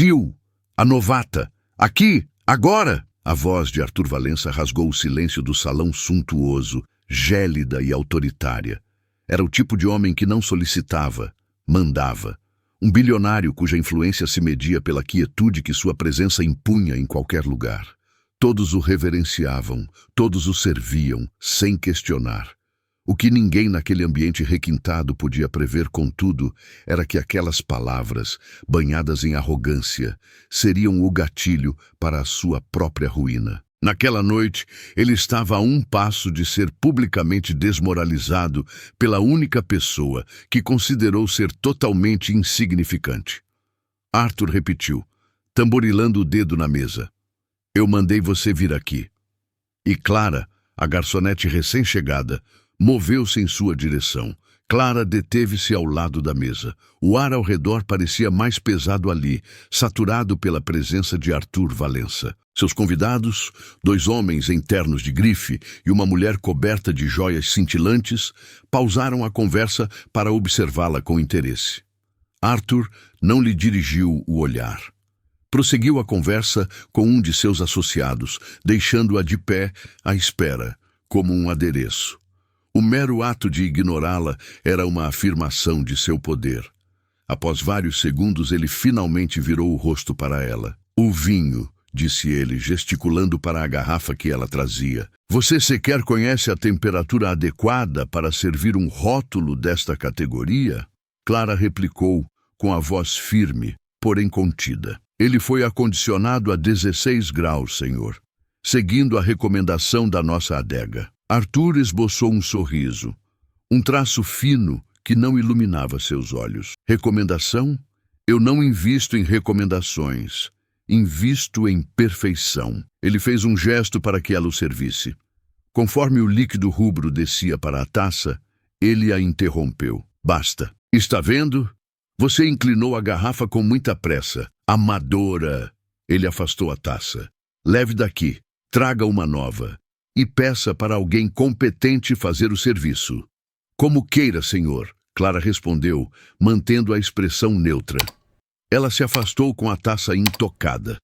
Sil, a novata, aqui, agora! A voz de Arthur Valença rasgou o silêncio do salão suntuoso, gélida e autoritária. Era o tipo de homem que não solicitava, mandava. Um bilionário cuja influência se media pela quietude que sua presença impunha em qualquer lugar. Todos o reverenciavam, todos o serviam, sem questionar. O que ninguém naquele ambiente requintado podia prever, contudo, era que aquelas palavras, banhadas em arrogância, seriam o gatilho para a sua própria ruína. Naquela noite, ele estava a um passo de ser publicamente desmoralizado pela única pessoa que considerou ser totalmente insignificante. Arthur repetiu, tamborilando o dedo na mesa. Eu mandei você vir aqui. E Clara, a garçonete recém-chegada, moveu-se em sua direção. Clara deteve-se ao lado da mesa. O ar ao redor parecia mais pesado ali, saturado pela presença de Arthur Valença. Seus convidados, 2 homens em ternos de grife e uma mulher coberta de joias cintilantes, pausaram a conversa para observá-la com interesse. Arthur não lhe dirigiu o olhar. Prosseguiu a conversa com um de seus associados, deixando-a de pé à espera, como um adereço. O mero ato de ignorá-la era uma afirmação de seu poder. Após vários segundos, ele finalmente virou o rosto para ela. O vinho, disse ele, gesticulando para a garrafa que ela trazia. Você sequer conhece a temperatura adequada para servir um rótulo desta categoria? Clara replicou, com a voz firme, porém contida. Ele foi acondicionado a 16 graus, senhor, seguindo a recomendação da nossa adega. Arthur esboçou um sorriso, um traço fino que não iluminava seus olhos. Recomendação? Eu não invisto em recomendações. Invisto em perfeição. Ele fez um gesto para que ela o servisse. Conforme o líquido rubro descia para a taça, ele a interrompeu. Basta. Está vendo? Você inclinou a garrafa com muita pressa. Amadora. Ele afastou a taça. Leve daqui. Traga uma nova. E peça para alguém competente fazer o serviço. Como queira, senhor, Clara respondeu, mantendo a expressão neutra. Ela se afastou com a taça intocada.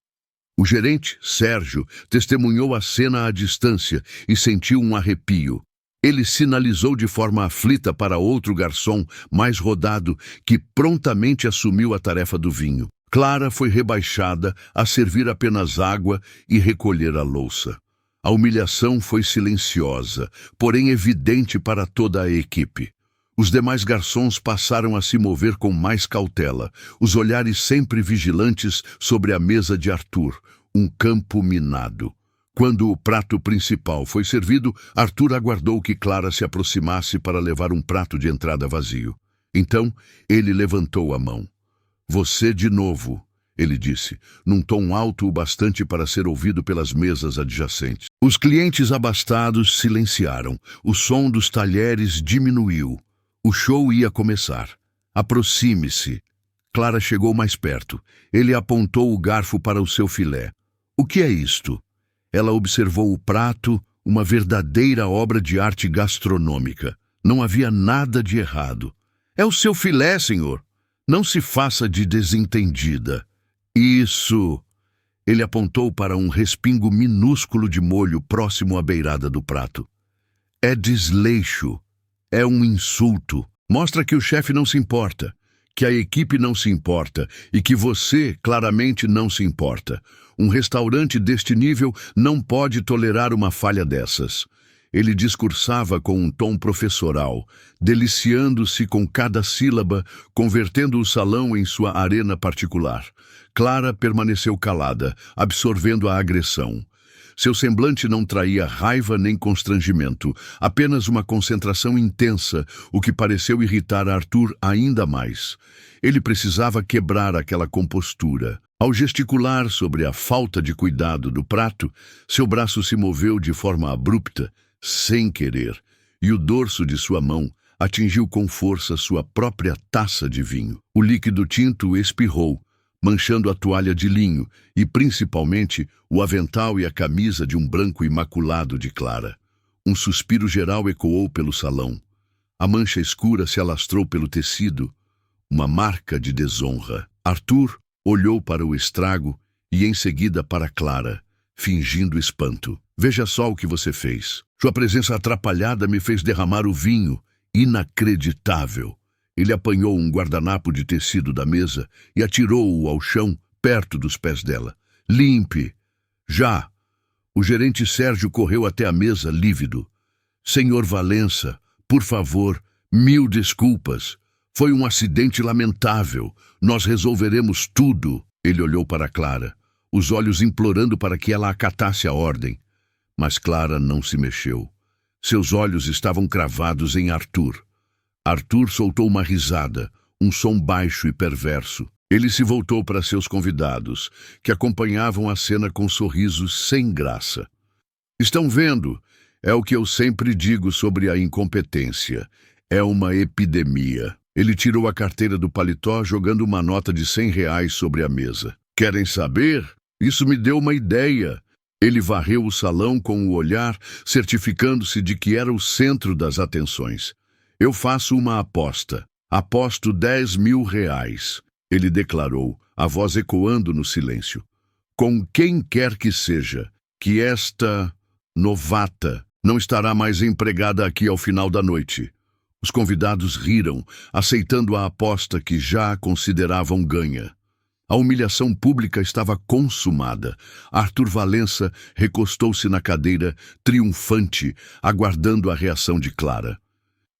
O gerente, Sérgio, testemunhou a cena à distância e sentiu um arrepio. Ele sinalizou de forma aflita para outro garçom, mais rodado, que prontamente assumiu a tarefa do vinho. Clara foi rebaixada a servir apenas água e recolher a louça. A humilhação foi silenciosa, porém evidente para toda a equipe. Os demais garçons passaram a se mover com mais cautela, os olhares sempre vigilantes sobre a mesa de Arthur, um campo minado. Quando o prato principal foi servido, Arthur aguardou que Clara se aproximasse para levar um prato de entrada vazio. Então, ele levantou a mão. Você de novo, ele disse, num tom alto o bastante para ser ouvido pelas mesas adjacentes. Os clientes abastados silenciaram. O som dos talheres diminuiu. O show ia começar. Aproxime-se. Clara chegou mais perto. Ele apontou o garfo para o seu filé. O que é isto? Ela observou o prato, uma verdadeira obra de arte gastronômica. Não havia nada de errado. É o seu filé, senhor. Não se faça de desentendida. Isso! Ele apontou para um respingo minúsculo de molho próximo à beirada do prato. É desleixo. É um insulto. Mostra que o chefe não se importa, que a equipe não se importa e que você claramente não se importa. Um restaurante deste nível não pode tolerar uma falha dessas. Ele discursava com um tom professoral, deliciando-se com cada sílaba, convertendo o salão em sua arena particular. Clara permaneceu calada, absorvendo a agressão. Seu semblante não traía raiva nem constrangimento, apenas uma concentração intensa, o que pareceu irritar Arthur ainda mais. Ele precisava quebrar aquela compostura. Ao gesticular sobre a falta de cuidado do prato, seu braço se moveu de forma abrupta, sem querer, e o dorso de sua mão atingiu com força sua própria taça de vinho. O líquido tinto espirrou, manchando a toalha de linho e, principalmente, o avental e a camisa de um branco imaculado de Clara. Um suspiro geral ecoou pelo salão. A mancha escura se alastrou pelo tecido, uma marca de desonra. Arthur, olhou para o estrago e em seguida para Clara, fingindo espanto. Veja só o que você fez. Sua presença atrapalhada me fez derramar o vinho. Inacreditável. Ele apanhou um guardanapo de tecido da mesa e atirou-o ao chão, perto dos pés dela. Limpe. Já. O gerente Sérgio correu até a mesa, lívido. Senhor Valença, por favor, 1000 desculpas. Foi um acidente lamentável. Nós resolveremos tudo. Ele olhou para Clara, os olhos implorando para que ela acatasse a ordem. Mas Clara não se mexeu. Seus olhos estavam cravados em Arthur. Arthur soltou uma risada, um som baixo e perverso. Ele se voltou para seus convidados, que acompanhavam a cena com sorrisos sem graça. Estão vendo? É o que eu sempre digo sobre a incompetência. É uma epidemia. Ele tirou a carteira do paletó, jogando uma nota de R$ 100 sobre a mesa. Querem saber? Isso me deu uma ideia. Ele varreu o salão com o olhar, certificando-se de que era o centro das atenções. Eu faço uma aposta. Aposto R$ 10.000. Ele declarou, a voz ecoando no silêncio. Com quem quer que seja, que esta novata não estará mais empregada aqui ao final da noite. Os convidados riram, aceitando a aposta que já consideravam ganha. A humilhação pública estava consumada. Arthur Valença recostou-se na cadeira, triunfante, aguardando a reação de Clara.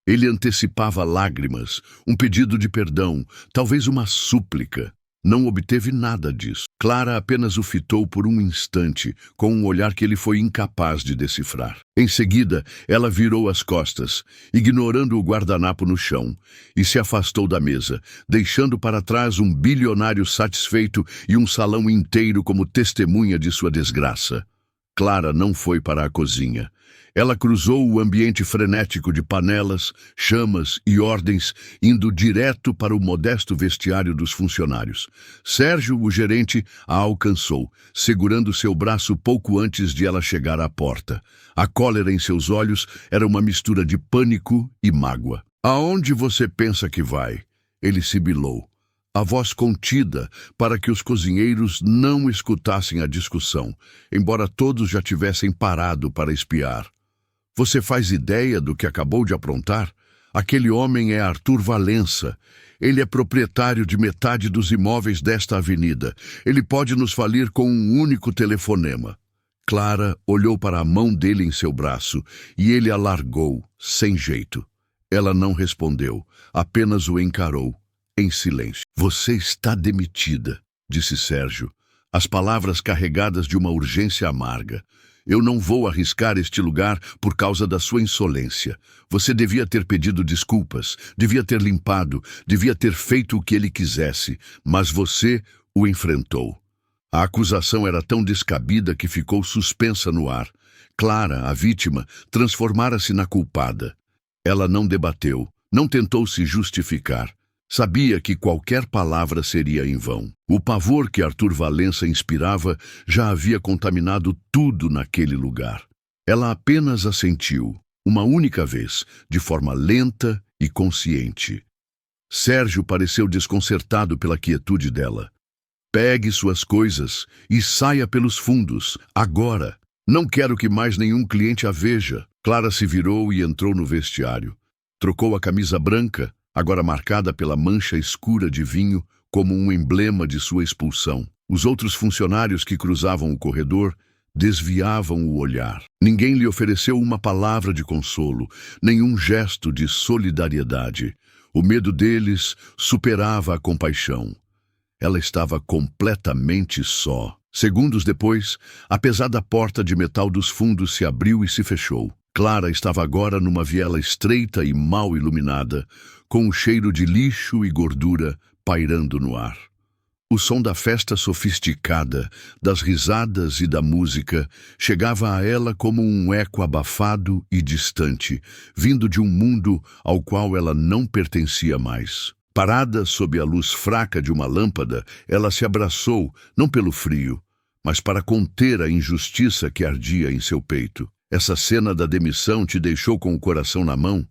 Ele antecipava lágrimas, um pedido de perdão, talvez uma súplica. Não obteve nada disso. Clara apenas o fitou por um instante, com um olhar que ele foi incapaz de decifrar. Em seguida, ela virou as costas, ignorando o guardanapo no chão, e se afastou da mesa, deixando para trás um bilionário satisfeito e um salão inteiro como testemunha de sua desgraça. Clara não foi para a cozinha. Ela cruzou o ambiente frenético de panelas, chamas e ordens, indo direto para o modesto vestiário dos funcionários. Sérgio, o gerente, a alcançou, segurando seu braço pouco antes de ela chegar à porta. A cólera em seus olhos era uma mistura de pânico e mágoa. Aonde você pensa que vai? Ele sibilou, a voz contida para que os cozinheiros não escutassem a discussão, embora todos já tivessem parado para espiar. Você faz ideia do que acabou de aprontar? Aquele homem é Arthur Valença. Ele é proprietário de metade dos imóveis desta avenida. Ele pode nos falir com um único telefonema. Clara olhou para a mão dele em seu braço e ele a largou, sem jeito. Ela não respondeu, apenas o encarou, em silêncio. Você está demitida, disse Sérgio, as palavras carregadas de uma urgência amarga. Eu não vou arriscar este lugar por causa da sua insolência. Você devia ter pedido desculpas, devia ter limpado, devia ter feito o que ele quisesse, mas você o enfrentou. A acusação era tão descabida que ficou suspensa no ar. Clara, a vítima, transformara-se na culpada. Ela não debateu, não tentou se justificar. Sabia que qualquer palavra seria em vão. O pavor que Arthur Valença inspirava já havia contaminado tudo naquele lugar. Ela apenas assentiu, uma única vez, de forma lenta e consciente. Sérgio pareceu desconcertado pela quietude dela. Pegue suas coisas e saia pelos fundos, agora. Não quero que mais nenhum cliente a veja. Clara se virou e entrou no vestiário. Trocou a camisa branca, agora marcada pela mancha escura de vinho, como um emblema de sua expulsão. Os outros funcionários que cruzavam o corredor desviavam o olhar. Ninguém lhe ofereceu uma palavra de consolo, nenhum gesto de solidariedade. O medo deles superava a compaixão. Ela estava completamente só. Segundos depois, a pesada porta de metal dos fundos se abriu e se fechou. Clara estava agora numa viela estreita e mal iluminada, com um cheiro de lixo e gordura pairando no ar. O som da festa sofisticada, das risadas e da música chegava a ela como um eco abafado e distante, vindo de um mundo ao qual ela não pertencia mais. Parada sob a luz fraca de uma lâmpada, ela se abraçou, não pelo frio, mas para conter a injustiça que ardia em seu peito. Essa cena da demissão te deixou com o coração na mão?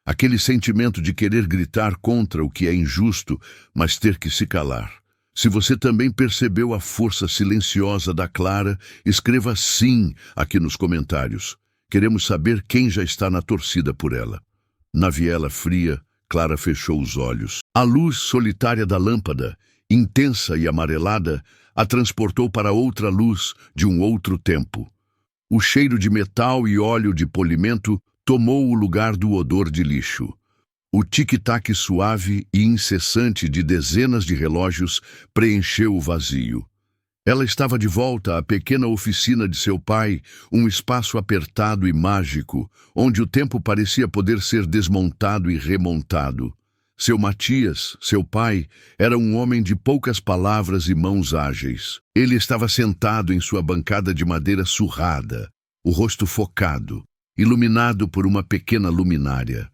Aquele sentimento de querer gritar contra o que é injusto, mas ter que se calar. Se você também percebeu a força silenciosa da Clara, escreva sim aqui nos comentários. Queremos saber quem já está na torcida por ela. Na viela fria, Clara fechou os olhos. A luz solitária da lâmpada, intensa e amarelada, a transportou para outra luz de um outro tempo. O cheiro de metal e óleo de polimento tomou o lugar do odor de lixo. O tic-tac suave e incessante de dezenas de relógios preencheu o vazio. Ela estava de volta à pequena oficina de seu pai, um espaço apertado e mágico, onde o tempo parecia poder ser desmontado e remontado. Seu Matias, seu pai, era um homem de poucas palavras e mãos ágeis. Ele estava sentado em sua bancada de madeira surrada, o rosto focado, iluminado por uma pequena luminária.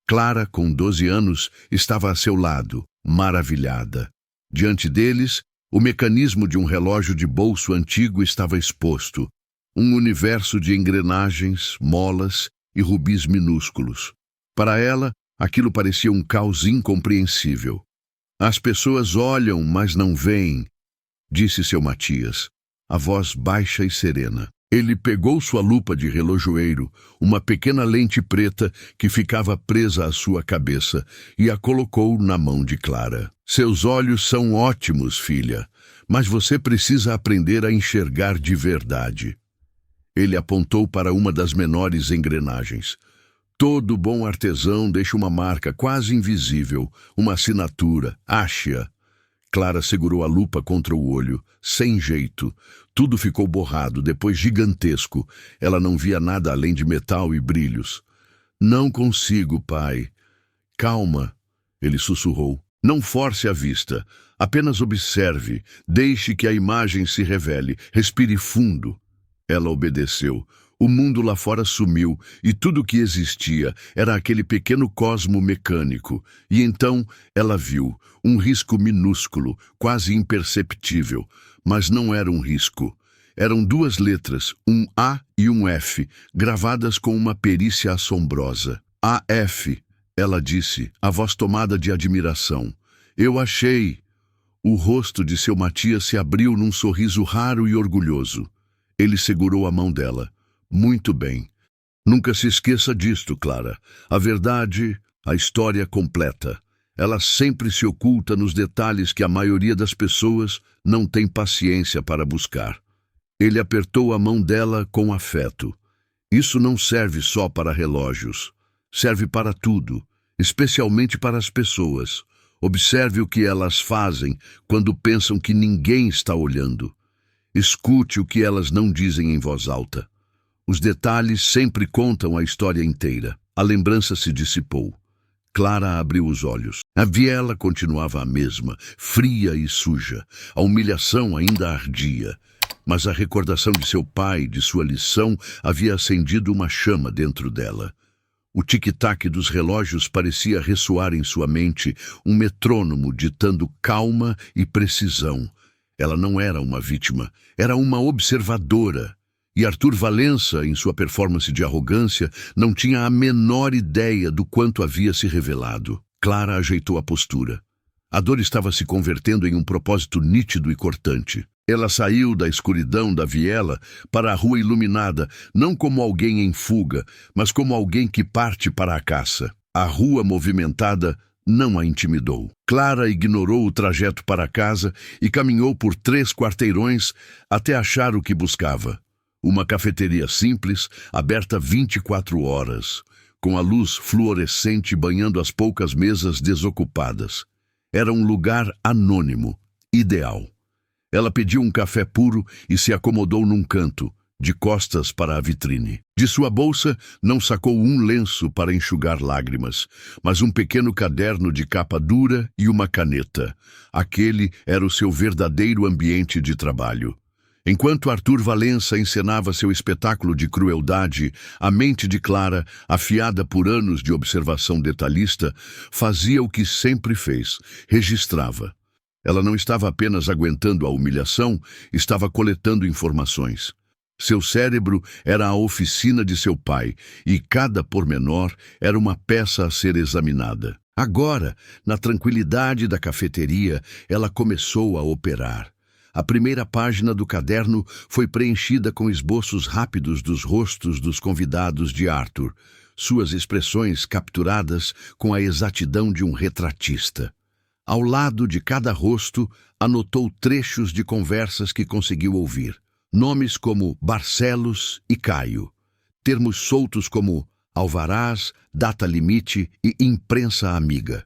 Clara, com 12 anos, estava a seu lado, maravilhada. Diante deles, o mecanismo de um relógio de bolso antigo estava exposto, um universo de engrenagens, molas e rubis minúsculos. Para ela, aquilo parecia um caos incompreensível. As pessoas olham, mas não veem, disse seu Matias, a voz baixa e serena. Ele pegou sua lupa de relojoeiro, uma pequena lente preta que ficava presa à sua cabeça, e a colocou na mão de Clara. Seus olhos são ótimos, filha, mas você precisa aprender a enxergar de verdade. Ele apontou para uma das menores engrenagens. Todo bom artesão deixa uma marca quase invisível, uma assinatura, ache-a. Clara segurou a lupa contra o olho, sem jeito. Tudo ficou borrado, depois gigantesco. Ela não via nada além de metal e brilhos. Não consigo, pai. Calma, ele sussurrou. Não force a vista. Apenas observe. Deixe que a imagem se revele. Respire fundo. Ela obedeceu. O mundo lá fora sumiu, e tudo o que existia era aquele pequeno cosmo mecânico. E então ela viu um risco minúsculo, quase imperceptível. Mas não era um risco. Eram duas letras, um A e um F, gravadas com uma perícia assombrosa. AF, ela disse, a voz tomada de admiração. Eu achei. O rosto de seu Matias se abriu num sorriso raro e orgulhoso. Ele segurou a mão dela. Muito bem. Nunca se esqueça disto, Clara. A verdade, a história completa. Ela sempre se oculta nos detalhes que a maioria das pessoas não tem paciência para buscar. Ele apertou a mão dela com afeto. Isso não serve só para relógios. Serve para tudo, especialmente para as pessoas. Observe o que elas fazem quando pensam que ninguém está olhando. Escute o que elas não dizem em voz alta. Os detalhes sempre contam a história inteira. A lembrança se dissipou. Clara abriu os olhos. A viela continuava a mesma, fria e suja. A humilhação ainda ardia. Mas a recordação de seu pai, de sua lição, havia acendido uma chama dentro dela. O tic-tac dos relógios parecia ressoar em sua mente, um metrônomo ditando calma e precisão. Ela não era uma vítima, era uma observadora. E Arthur Valença, em sua performance de arrogância, não tinha a menor ideia do quanto havia se revelado. Clara ajeitou a postura. A dor estava se convertendo em um propósito nítido e cortante. Ela saiu da escuridão da viela para a rua iluminada, não como alguém em fuga, mas como alguém que parte para a caça. A rua movimentada não a intimidou. Clara ignorou o trajeto para casa e caminhou por 3 quarteirões até achar o que buscava. Uma cafeteria simples, aberta 24 horas, com a luz fluorescente banhando as poucas mesas desocupadas. Era um lugar anônimo, ideal. Ela pediu um café puro e se acomodou num canto, de costas para a vitrine. De sua bolsa, não sacou um lenço para enxugar lágrimas, mas um pequeno caderno de capa dura e uma caneta. Aquele era o seu verdadeiro ambiente de trabalho. Enquanto Arthur Valença encenava seu espetáculo de crueldade, a mente de Clara, afiada por anos de observação detalhista, fazia o que sempre fez, registrava. Ela não estava apenas aguentando a humilhação, estava coletando informações. Seu cérebro era a oficina de seu pai, e cada pormenor era uma peça a ser examinada. Agora, na tranquilidade da cafeteria, ela começou a operar. A primeira página do caderno foi preenchida com esboços rápidos dos rostos dos convidados de Arthur, suas expressões capturadas com a exatidão de um retratista. Ao lado de cada rosto, anotou trechos de conversas que conseguiu ouvir. Nomes como Barcelos e Caio. Termos soltos como alvarás, data limite e imprensa amiga.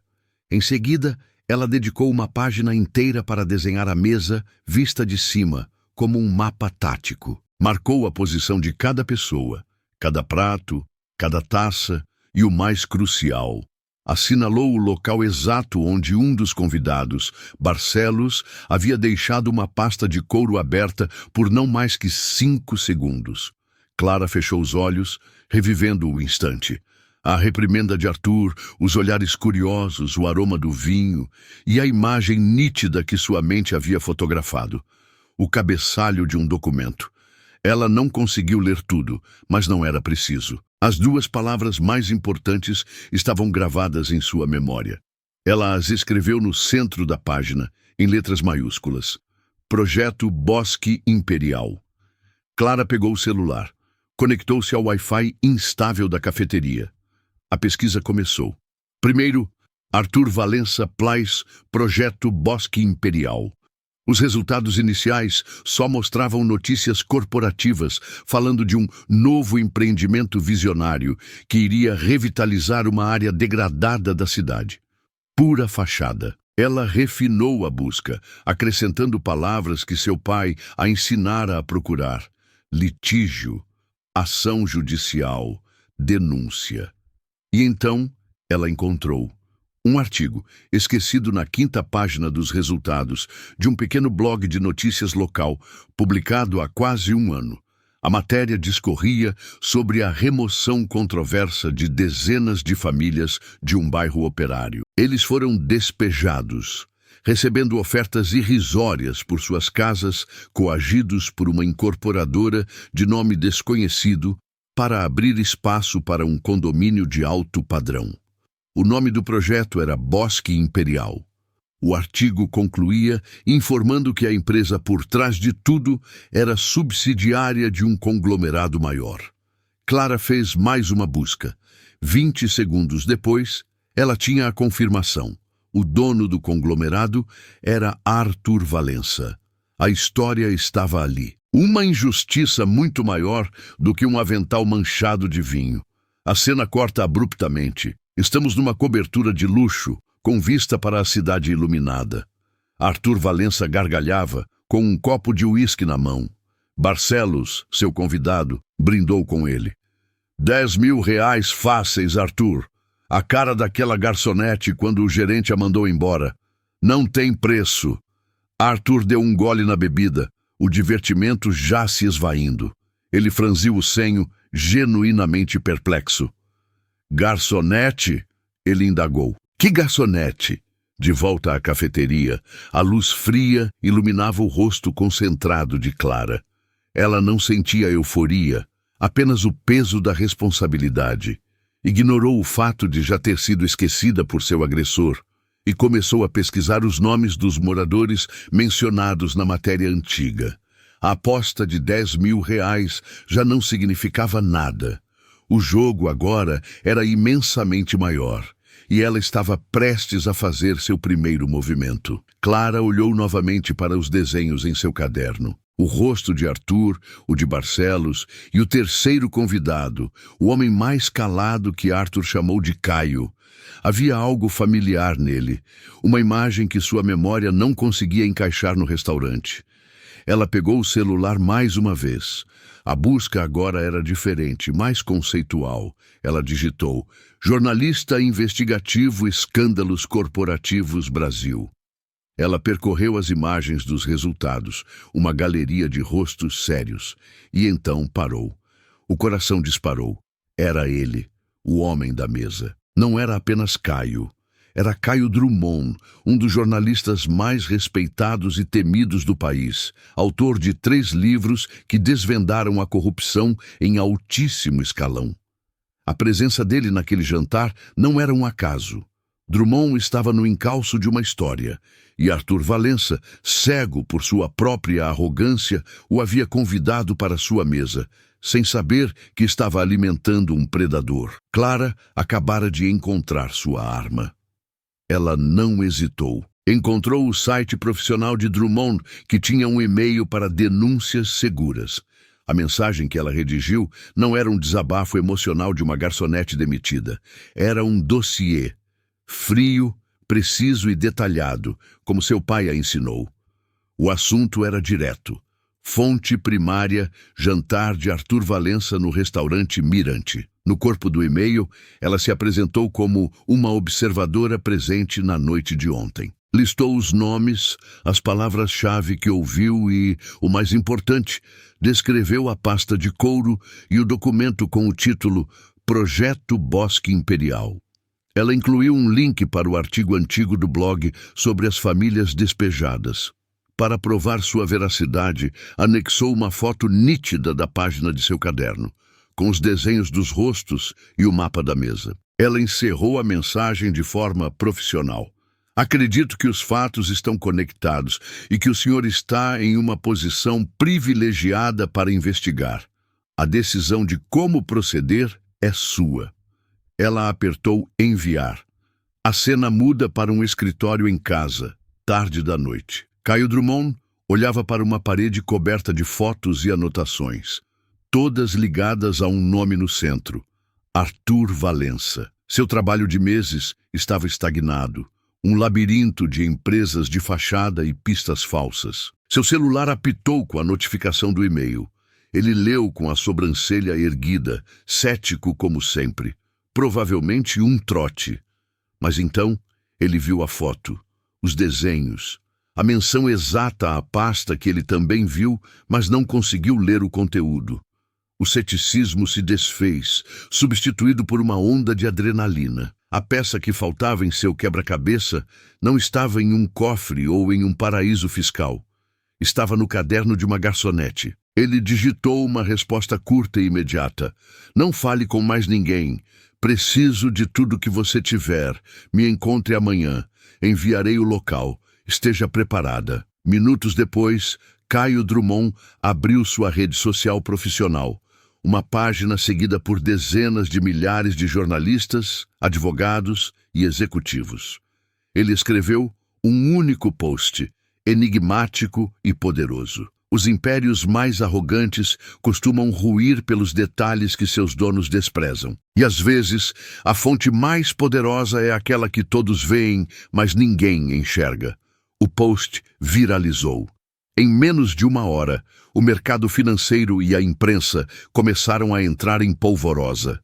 Em seguida, ela dedicou uma página inteira para desenhar a mesa vista de cima, como um mapa tático. Marcou a posição de cada pessoa, cada prato, cada taça e, o mais crucial, assinalou o local exato onde um dos convidados, Barcelos, havia deixado uma pasta de couro aberta por não mais que 5 segundos. Clara fechou os olhos, revivendo o instante. A reprimenda de Arthur, os olhares curiosos, o aroma do vinho e a imagem nítida que sua mente havia fotografado. O cabeçalho de um documento. Ela não conseguiu ler tudo, mas não era preciso. As 2 palavras mais importantes estavam gravadas em sua memória. Ela as escreveu no centro da página, em letras maiúsculas. Projeto Bosque Imperial. Clara pegou o celular. Conectou-se ao Wi-Fi instável da cafeteria. A pesquisa começou. Primeiro, Arthur Valença Plais, Projeto Bosque Imperial. Os resultados iniciais só mostravam notícias corporativas falando de um novo empreendimento visionário que iria revitalizar uma área degradada da cidade. Pura fachada. Ela refinou a busca, acrescentando palavras que seu pai a ensinara a procurar. Litígio, ação judicial, denúncia. E então ela encontrou um artigo, esquecido na 5ª página dos resultados, de um pequeno blog de notícias local, publicado há quase 1 ano. A matéria discorria sobre a remoção controversa de dezenas de famílias de um bairro operário. Eles foram despejados, recebendo ofertas irrisórias por suas casas, coagidos por uma incorporadora de nome desconhecido para abrir espaço para um condomínio de alto padrão. O nome do projeto era Bosque Imperial. O artigo concluía informando que a empresa por trás de tudo era subsidiária de um conglomerado maior. Clara fez mais uma busca. 20 segundos depois, ela tinha a confirmação. O dono do conglomerado era Arthur Valença. A história estava ali. Uma injustiça muito maior do que um avental manchado de vinho. A cena corta abruptamente. Estamos numa cobertura de luxo, com vista para a cidade iluminada. Arthur Valença gargalhava, com um copo de uísque na mão. Barcelos, seu convidado, brindou com ele. 10.000 reais fáceis, Arthur. A cara daquela garçonete quando o gerente a mandou embora. Não tem preço. Arthur deu um gole na bebida, o divertimento já se esvaindo. Ele franziu o senho, genuinamente perplexo. Garçonete? Ele indagou. Que garçonete? De volta à cafeteria, a luz fria iluminava o rosto concentrado de Clara. Ela não sentia euforia, apenas o peso da responsabilidade. Ignorou o fato de já ter sido esquecida por seu agressor e começou a pesquisar os nomes dos moradores mencionados na matéria antiga. A aposta de 10.000 reais já não significava nada. O jogo agora era imensamente maior, e ela estava prestes a fazer seu primeiro movimento. Clara olhou novamente para os desenhos em seu caderno. O rosto de Arthur, o de Barcelos e o terceiro convidado, o homem mais calado que Arthur chamou de Caio. Havia algo familiar nele, uma imagem que sua memória não conseguia encaixar no restaurante. Ela pegou o celular mais uma vez. A busca agora era diferente, mais conceitual. Ela digitou: Jornalista investigativo Escândalos Corporativos Brasil. Ela percorreu as imagens dos resultados, uma galeria de rostos sérios, e então parou. O coração disparou. Era ele, o homem da mesa. Não era apenas Caio. Era Caio Drummond, um dos jornalistas mais respeitados e temidos do país, autor de 3 livros que desvendaram a corrupção em altíssimo escalão. A presença dele naquele jantar não era um acaso. Drummond estava no encalço de uma história, e Arthur Valença, cego por sua própria arrogância, o havia convidado para sua mesa, sem saber que estava alimentando um predador. Clara acabara de encontrar sua arma. Ela não hesitou. Encontrou o site profissional de Drummond, que tinha um e-mail para denúncias seguras. A mensagem que ela redigiu não era um desabafo emocional de uma garçonete demitida. Era um dossiê, frio, preciso e detalhado, como seu pai a ensinou. O assunto era direto. Fonte primária, jantar de Arthur Valença no restaurante Mirante. No corpo do e-mail, ela se apresentou como uma observadora presente na noite de ontem. Listou os nomes, as palavras-chave que ouviu e, o mais importante, descreveu a pasta de couro e o documento com o título Projeto Bosque Imperial. Ela incluiu um link para o artigo antigo do blog sobre as famílias despejadas. Para provar sua veracidade, anexou uma foto nítida da página de seu caderno, com os desenhos dos rostos e o mapa da mesa. Ela encerrou a mensagem de forma profissional. Acredito que os fatos estão conectados e que o senhor está em uma posição privilegiada para investigar. A decisão de como proceder é sua. Ela apertou enviar. A cena muda para um escritório em casa, tarde da noite. Caio Drummond olhava para uma parede coberta de fotos e anotações, todas ligadas a um nome no centro: Arthur Valença. Seu trabalho de meses estava estagnado, um labirinto de empresas de fachada e pistas falsas. Seu celular apitou com a notificação do e-mail. Ele leu com a sobrancelha erguida, cético como sempre. Provavelmente um trote. Mas então ele viu a foto, os desenhos, a menção exata à pasta que ele também viu, mas não conseguiu ler o conteúdo. O ceticismo se desfez, substituído por uma onda de adrenalina. A peça que faltava em seu quebra-cabeça não estava em um cofre ou em um paraíso fiscal. Estava no caderno de uma garçonete. Ele digitou uma resposta curta e imediata. Não fale com mais ninguém. Preciso de tudo que você tiver. Me encontre amanhã. Enviarei o local. Esteja preparada. Minutos depois, Caio Drummond abriu sua rede social profissional. Uma página seguida por dezenas de milhares de jornalistas, advogados e executivos. Ele escreveu um único post, enigmático e poderoso. Os impérios mais arrogantes costumam ruir pelos detalhes que seus donos desprezam. E às vezes, a fonte mais poderosa é aquela que todos veem, mas ninguém enxerga. O post viralizou. Em menos de uma hora, o mercado financeiro e a imprensa começaram a entrar em polvorosa.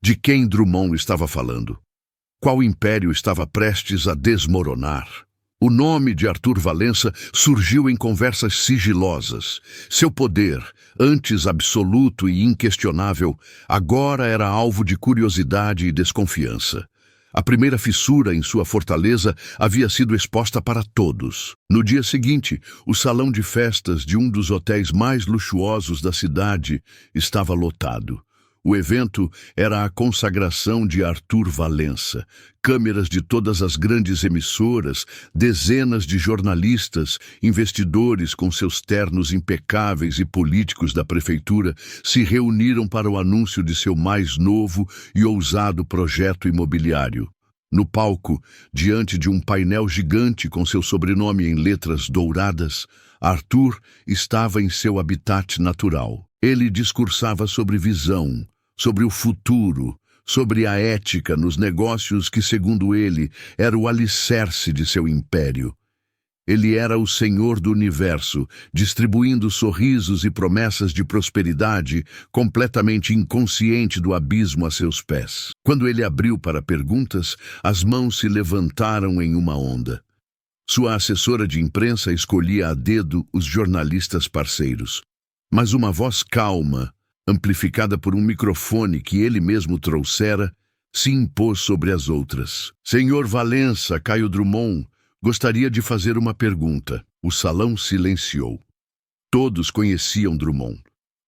De quem Drummond estava falando? Qual império estava prestes a desmoronar? O nome de Arthur Valença surgiu em conversas sigilosas. Seu poder, antes absoluto e inquestionável, agora era alvo de curiosidade e desconfiança. A primeira fissura em sua fortaleza havia sido exposta para todos. No dia seguinte, o salão de festas de um dos hotéis mais luxuosos da cidade estava lotado. O evento era a consagração de Arthur Valença. Câmeras de todas as grandes emissoras, dezenas de jornalistas, investidores com seus ternos impecáveis e políticos da prefeitura se reuniram para o anúncio de seu mais novo e ousado projeto imobiliário. No palco, diante de um painel gigante com seu sobrenome em letras douradas, Arthur estava em seu habitat natural. Ele discursava sobre visão, sobre o futuro, sobre a ética nos negócios que, segundo ele, era o alicerce de seu império. Ele era o senhor do universo, distribuindo sorrisos e promessas de prosperidade, completamente inconsciente do abismo a seus pés. Quando ele abriu para perguntas, as mãos se levantaram em uma onda. Sua assessora de imprensa escolhia a dedo os jornalistas parceiros. Mas uma voz calma, amplificada por um microfone que ele mesmo trouxera, se impôs sobre as outras. Senhor Valença, Caio Drummond, gostaria de fazer uma pergunta. O salão silenciou. Todos conheciam Drummond.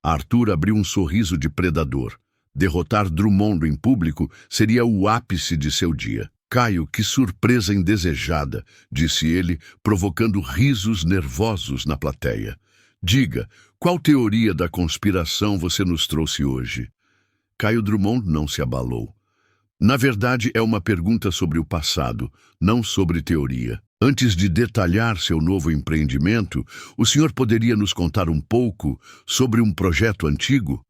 Arthur abriu um sorriso de predador. Derrotar Drummond em público seria o ápice de seu dia. Caio, que surpresa indesejada, disse ele, provocando risos nervosos na plateia. Diga, qual teoria da conspiração você nos trouxe hoje? Caio Drummond não se abalou. Na verdade, é uma pergunta sobre o passado, não sobre teoria. Antes de detalhar seu novo empreendimento, o senhor poderia nos contar um pouco sobre um projeto antigo?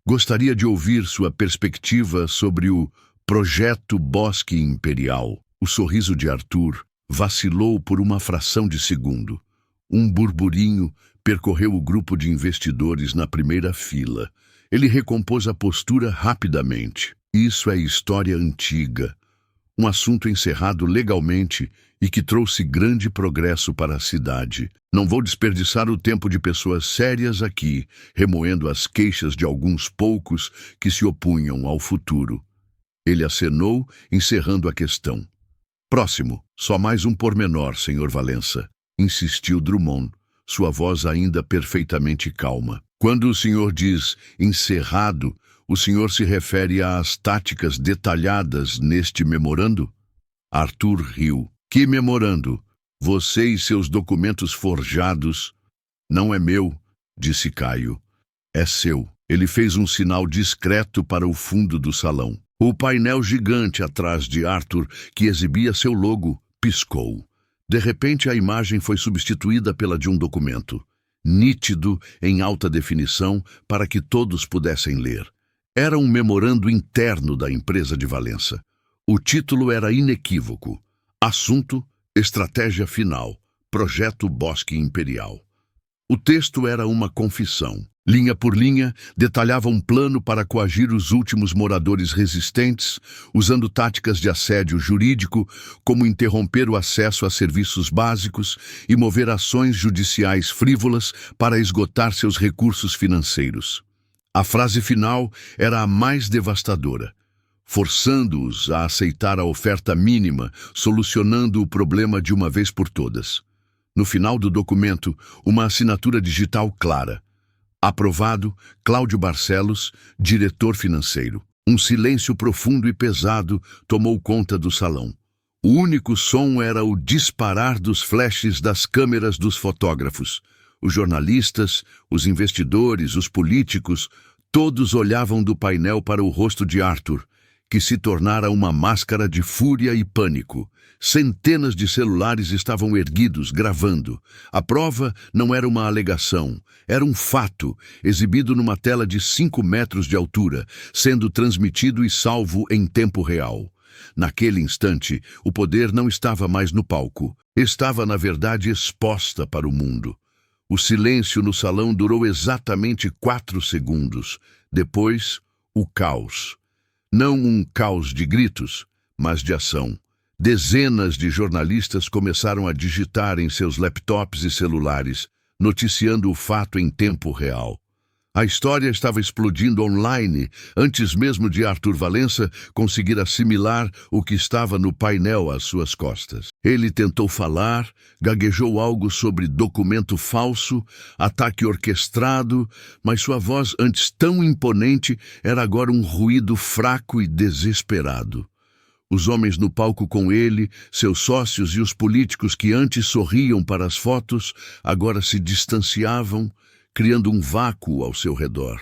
Gostaria de ouvir sua perspectiva sobre o Projeto Bosque Imperial. O sorriso de Arthur vacilou por uma fração de segundo. Um burburinho percorreu o grupo de investidores na primeira fila. Ele recompôs a postura rapidamente. Isso é história antiga. Um assunto encerrado legalmente e que trouxe grande progresso para a cidade. Não vou desperdiçar o tempo de pessoas sérias aqui, remoendo as queixas de alguns poucos que se opunham ao futuro. Ele acenou, encerrando a questão. Próximo, só mais um pormenor, Sr. Valença, insistiu Drummond, sua voz ainda perfeitamente calma. Quando o senhor diz encerrado, o senhor se refere às táticas detalhadas neste memorando? Arthur riu. Que memorando? Você e seus documentos forjados. Não é meu, disse Caio. É seu. Ele fez um sinal discreto para o fundo do salão. O painel gigante atrás de Arthur, que exibia seu logo, piscou. De repente, a imagem foi substituída pela de um documento, nítido, em alta definição, para que todos pudessem ler. Era um memorando interno da empresa de Valença. O título era inequívoco. Assunto, estratégia final, Projeto Bosque Imperial. O texto era uma confissão. Linha por linha, detalhava um plano para coagir os últimos moradores resistentes, usando táticas de assédio jurídico, como interromper o acesso a serviços básicos e mover ações judiciais frívolas para esgotar seus recursos financeiros. A frase final era a mais devastadora, forçando-os a aceitar a oferta mínima, solucionando o problema de uma vez por todas. No final do documento, uma assinatura digital clara. Aprovado, Cláudio Barcelos, diretor financeiro. Um silêncio profundo e pesado tomou conta do salão. O único som era o disparar dos flashes das câmeras dos fotógrafos. Os jornalistas, os investidores, os políticos, todos olhavam do painel para o rosto de Arthur, que se tornara uma máscara de fúria e pânico. Centenas de celulares estavam erguidos, gravando. A prova não era uma alegação, era um fato, exibido numa tela de 5 metros de altura, sendo transmitido e salvo em tempo real. Naquele instante, o poder não estava mais no palco. Estava, na verdade, exposta para o mundo. O silêncio no salão durou exatamente 4 segundos. Depois, o caos. Não um caos de gritos, mas de ação. Dezenas de jornalistas começaram a digitar em seus laptops e celulares, noticiando o fato em tempo real. A história estava explodindo online antes mesmo de Arthur Valença conseguir assimilar o que estava no painel às suas costas. Ele tentou falar, gaguejou algo sobre documento falso, ataque orquestrado, mas sua voz, antes tão imponente, era agora um ruído fraco e desesperado. Os homens no palco com ele, seus sócios e os políticos que antes sorriam para as fotos, agora se distanciavam, criando um vácuo ao seu redor.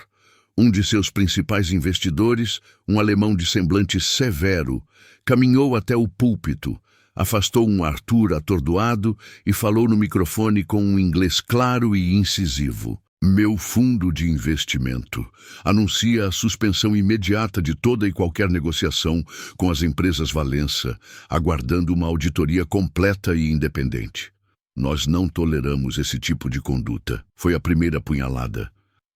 Um de seus principais investidores, um alemão de semblante severo, caminhou até o púlpito, afastou um Arthur atordoado e falou no microfone com um inglês claro e incisivo. Meu fundo de investimento anuncia a suspensão imediata de toda e qualquer negociação com as empresas Valença, aguardando uma auditoria completa e independente. Nós não toleramos esse tipo de conduta. Foi a primeira punhalada.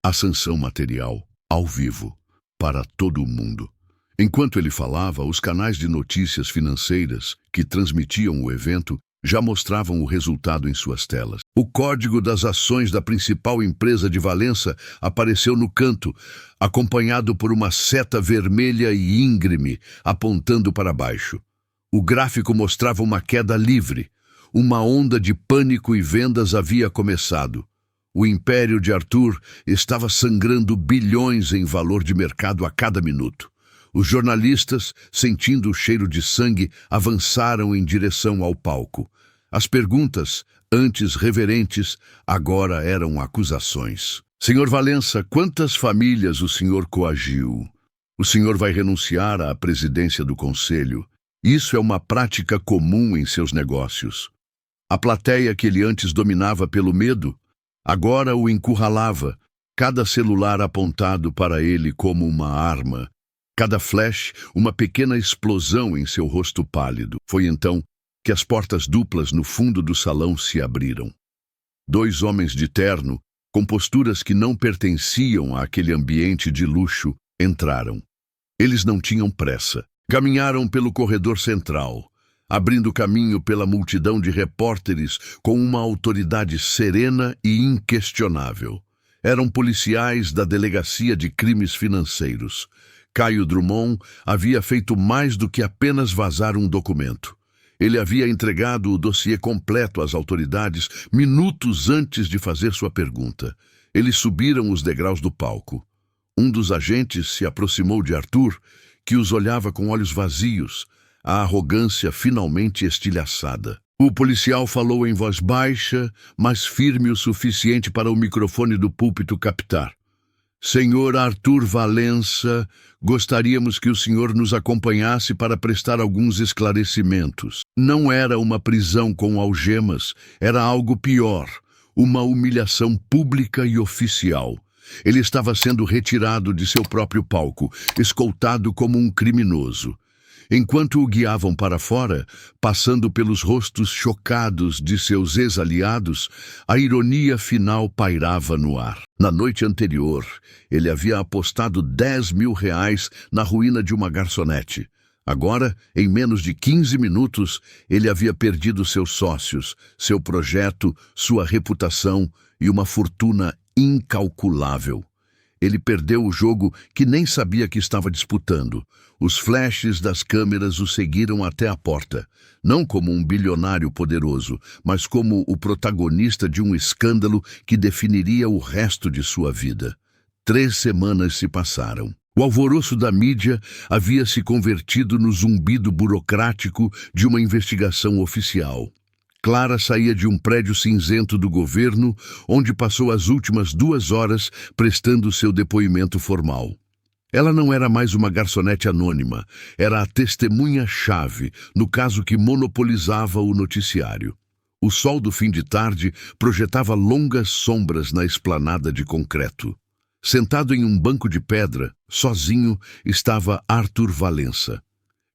A sanção material, ao vivo, para todo o mundo. Enquanto ele falava, os canais de notícias financeiras que transmitiam o evento já mostravam o resultado em suas telas. O código das ações da principal empresa de Valença apareceu no canto, acompanhado por uma seta vermelha e íngreme apontando para baixo. O gráfico mostrava uma queda livre. Uma onda de pânico e vendas havia começado. O império de Arthur estava sangrando bilhões em valor de mercado a cada minuto. Os jornalistas, sentindo o cheiro de sangue, avançaram em direção ao palco. As perguntas, antes reverentes, agora eram acusações. Senhor Valença, quantas famílias o senhor coagiu? O senhor vai renunciar à presidência do conselho. Isso é uma prática comum em seus negócios. A plateia que ele antes dominava pelo medo, agora o encurralava, cada celular apontado para ele como uma arma. Cada flash, uma pequena explosão em seu rosto pálido. Foi então que as portas duplas no fundo do salão se abriram. 2 homens de terno, com posturas que não pertenciam àquele ambiente de luxo, entraram. Eles não tinham pressa. Caminharam pelo corredor central, abrindo caminho pela multidão de repórteres com uma autoridade serena e inquestionável. Eram policiais da Delegacia de Crimes Financeiros. Caio Drummond havia feito mais do que apenas vazar um documento. Ele havia entregado o dossiê completo às autoridades minutos antes de fazer sua pergunta. Eles subiram os degraus do palco. Um dos agentes se aproximou de Arthur, que os olhava com olhos vazios, a arrogância finalmente estilhaçada. O policial falou em voz baixa, mas firme o suficiente para o microfone do púlpito captar. Senhor Arthur Valença, gostaríamos que o senhor nos acompanhasse para prestar alguns esclarecimentos. Não era uma prisão com algemas, era algo pior, uma humilhação pública e oficial. Ele estava sendo retirado de seu próprio palco, escoltado como um criminoso. Enquanto o guiavam para fora, passando pelos rostos chocados de seus ex-aliados, a ironia final pairava no ar. Na noite anterior, ele havia apostado R$10.000 na ruína de uma garçonete. Agora, em menos de 15 minutos, ele havia perdido seus sócios, seu projeto, sua reputação e uma fortuna incalculável. Ele perdeu o jogo que nem sabia que estava disputando. Os flashes das câmeras o seguiram até a porta, não como um bilionário poderoso, mas como o protagonista de um escândalo que definiria o resto de sua vida. 3 semanas se passaram. O alvoroço da mídia havia se convertido no zumbido burocrático de uma investigação oficial. Clara saía de um prédio cinzento do governo, onde passou as últimas 2 horas prestando seu depoimento formal. Ela não era mais uma garçonete anônima, era a testemunha-chave no caso que monopolizava o noticiário. O sol do fim de tarde projetava longas sombras na esplanada de concreto. Sentado em um banco de pedra, sozinho, estava Arthur Valença.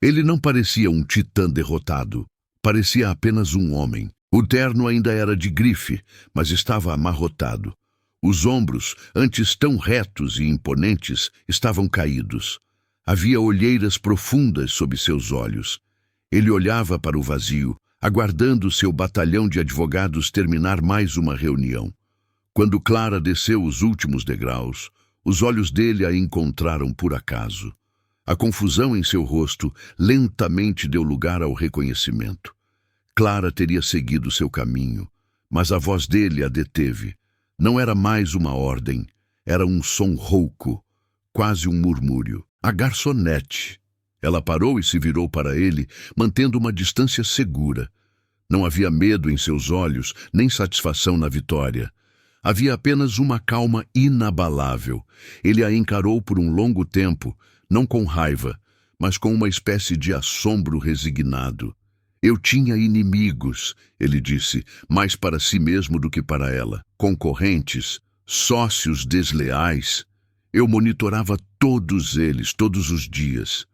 Ele não parecia um titã derrotado. Parecia apenas um homem. O terno ainda era de grife, mas estava amarrotado. Os ombros, antes tão retos e imponentes, estavam caídos. Havia olheiras profundas sob seus olhos. Ele olhava para o vazio, aguardando seu batalhão de advogados terminar mais uma reunião. Quando Clara desceu os últimos degraus, os olhos dele a encontraram por acaso. A confusão em seu rosto lentamente deu lugar ao reconhecimento. Clara teria seguido seu caminho, mas a voz dele a deteve. Não era mais uma ordem, era um som rouco, quase um murmúrio. A garçonete. Ela parou e se virou para ele, mantendo uma distância segura. Não havia medo em seus olhos, nem satisfação na vitória. Havia apenas uma calma inabalável. Ele a encarou por um longo tempo, não com raiva, mas com uma espécie de assombro resignado. Eu tinha inimigos, ele disse, mais para si mesmo do que para ela. Concorrentes, sócios desleais. Eu monitorava todos eles, todos os dias.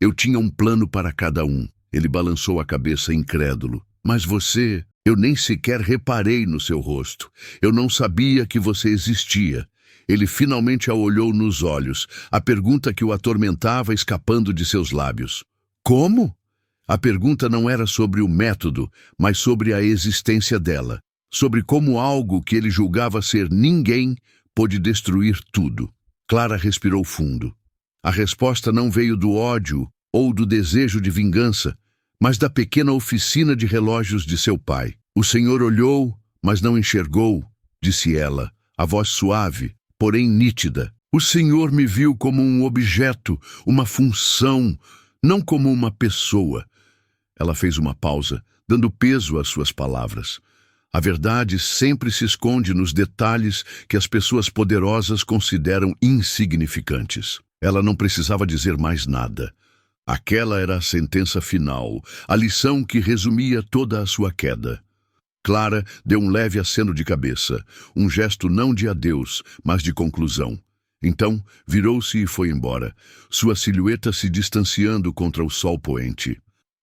Eu tinha um plano para cada um. Ele balançou a cabeça incrédulo. Mas você, eu nem sequer reparei no seu rosto. Eu não sabia que você existia. Ele finalmente a olhou nos olhos, a pergunta que o atormentava escapando de seus lábios. Como? A pergunta não era sobre o método, mas sobre a existência dela, sobre como algo que ele julgava ser ninguém pôde destruir tudo. Clara respirou fundo. A resposta não veio do ódio ou do desejo de vingança, mas da pequena oficina de relógios de seu pai. O senhor olhou, mas não enxergou, disse ela, a voz suave, porém nítida. O Senhor me viu como um objeto, uma função, não como uma pessoa. Ela fez uma pausa, dando peso às suas palavras. A verdade sempre se esconde nos detalhes que as pessoas poderosas consideram insignificantes. Ela não precisava dizer mais nada. Aquela era a sentença final, a lição que resumia toda a sua queda. Clara deu um leve aceno de cabeça, um gesto não de adeus, mas de conclusão. Então, virou-se e foi embora, sua silhueta se distanciando contra o sol poente.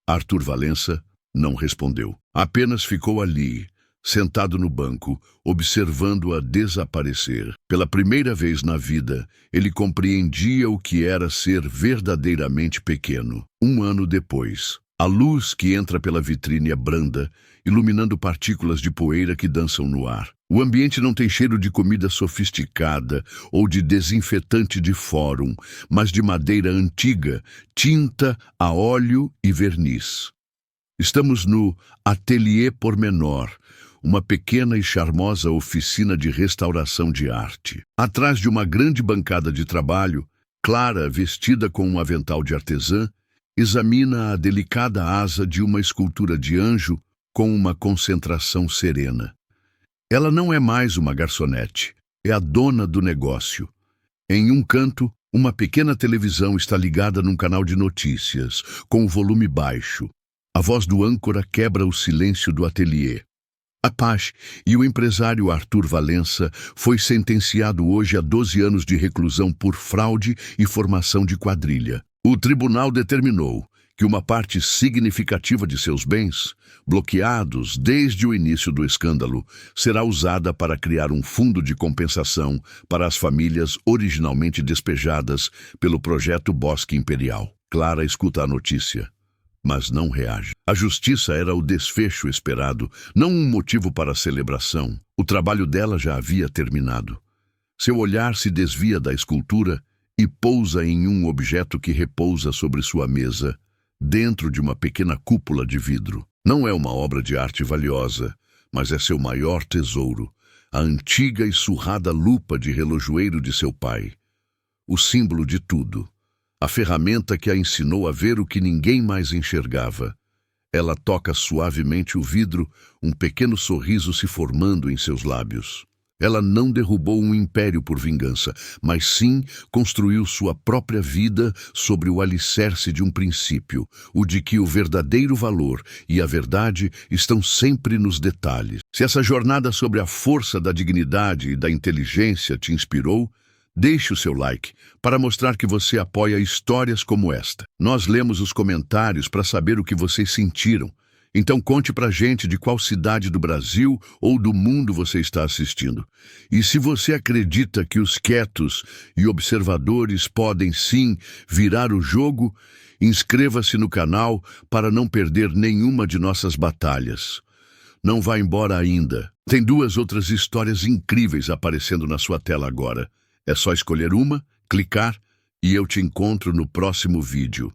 Arthur Valença não respondeu. Apenas ficou ali, sentado no banco, observando-a desaparecer. Pela primeira vez na vida, ele compreendia o que era ser verdadeiramente pequeno. 1 ano depois, a luz que entra pela vitrine é branda, iluminando partículas de poeira que dançam no ar. O ambiente não tem cheiro de comida sofisticada ou de desinfetante de fórum, mas de madeira antiga, tinta a óleo e verniz. Estamos no Atelier Pormenor, uma pequena e charmosa oficina de restauração de arte. Atrás de uma grande bancada de trabalho, Clara, vestida com um avental de artesã, examina a delicada asa de uma escultura de anjo com uma concentração serena. Ela não é mais uma garçonete, é a dona do negócio. Em um canto, uma pequena televisão está ligada num canal de notícias, com o volume baixo. A voz do âncora quebra o silêncio do ateliê. A Paz e o empresário Arthur Valença foi sentenciado hoje a 12 anos de reclusão por fraude e formação de quadrilha. O tribunal determinou que uma parte significativa de seus bens, bloqueados desde o início do escândalo, será usada para criar um fundo de compensação para as famílias originalmente despejadas pelo projeto Bosque Imperial. Clara escuta a notícia, mas não reage. A justiça era o desfecho esperado, não um motivo para celebração. O trabalho dela já havia terminado. Seu olhar se desvia da escultura e pousa em um objeto que repousa sobre sua mesa, dentro de uma pequena cúpula de vidro. Não é uma obra de arte valiosa, mas é seu maior tesouro, a antiga e surrada lupa de relojoeiro de seu pai. O símbolo de tudo. A ferramenta que a ensinou a ver o que ninguém mais enxergava. Ela toca suavemente o vidro, um pequeno sorriso se formando em seus lábios. Ela não derrubou um império por vingança, mas sim construiu sua própria vida sobre o alicerce de um princípio, o de que o verdadeiro valor e a verdade estão sempre nos detalhes. Se essa jornada sobre a força da dignidade e da inteligência te inspirou, deixe o seu like para mostrar que você apoia histórias como esta. Nós lemos os comentários para saber o que vocês sentiram. Então conte pra gente de qual cidade do Brasil ou do mundo você está assistindo. E se você acredita que os quietos e observadores podem sim virar o jogo, inscreva-se no canal para não perder nenhuma de nossas batalhas. Não vá embora ainda. Tem 2 outras histórias incríveis aparecendo na sua tela agora. É só escolher uma, clicar e eu te encontro no próximo vídeo.